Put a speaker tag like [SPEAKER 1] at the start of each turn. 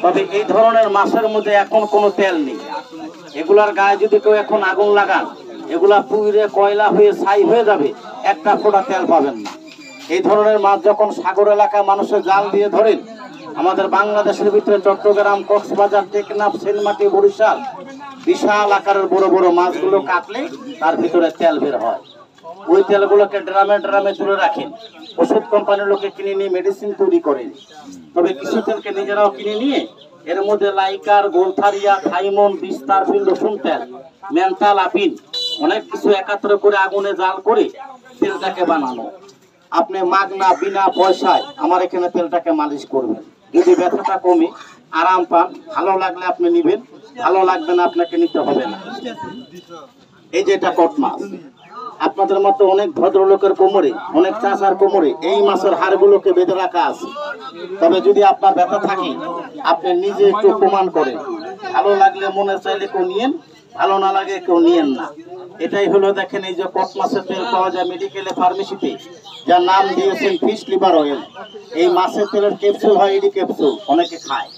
[SPEAKER 1] তবে এই ধরনের মাছের মধ্যে এখন কোনো তেল নেই। এগুলার গায়ে যদি কেউ এখন আগুন লাগান, এগুলা পুড়ে কয়লা হয়ে ছাই হয়ে যাবে, একটা ফোঁটা তেল পাবেন না। এই ধরনের মাছ যখন সাগর এলাকায় মানুষের জাল দিয়ে ধরেন, আমাদের বাংলাদেশের ভিতরে চট্টগ্রাম, কক্সবাজার, টেকনাফ, সেনমাটি, বরিশাল বিশাল আকারের বড় বড় মাছগুলো কাটলে তার ভিতরে তেল বের হয়। ওই তেলগুলোকে ড্রামে ড্রামে তুলে রাখেন। ওষুধ কোম্পানির লোকে কিনে নিয়ে মেডিসিন তৈরি করেন। তবে কিছু তেলকে নিজেরাও কিনে নিয়ে এর মধ্যে লাইকার, গোলথারিয়া, থাইমন, বিস্তার, রসুন তেল, মেন্থাল, আপিন অনেক কিছু একাত্র করে আগুনে জাল করে তেলটাকে বানানো। আপনি মাগনা বিনা পয়সায় আমার এখানে তেলটাকে মালিশ করবেন। যদি ব্যথাটা কমে, আরাম পান, ভালো লাগলে আপনি নিবেন, ভালো লাগবে না আপনাকে নিতে হবে না। এই যে এটা কট মাছ, আপনাদের মতো অনেক ভদ্রলোকের কোমরে, অনেক চাষার কোমরে এই মাছের হাড়গুলোকে বেঁধে রাখা আছে। তবে যদি আপনার ব্যথা থাকে, আপনি নিজে একটু প্রমাণ করেন। ভালো লাগলে মনে চাইলে কেউ নিয়েন, ভালো না লাগে কেউ নিয়েন না। এটাই হলো, দেখেন এই যে কট মাছের তেল পাওয়া যায় মেডিকেলে, ফার্মেসিতে, যার নাম দিয়েছেন ফিশ লিভার অয়েল। এই মাছের তেলের ক্যাপসুল হয়, এডি ক্যাপসুল, অনেকে খায়।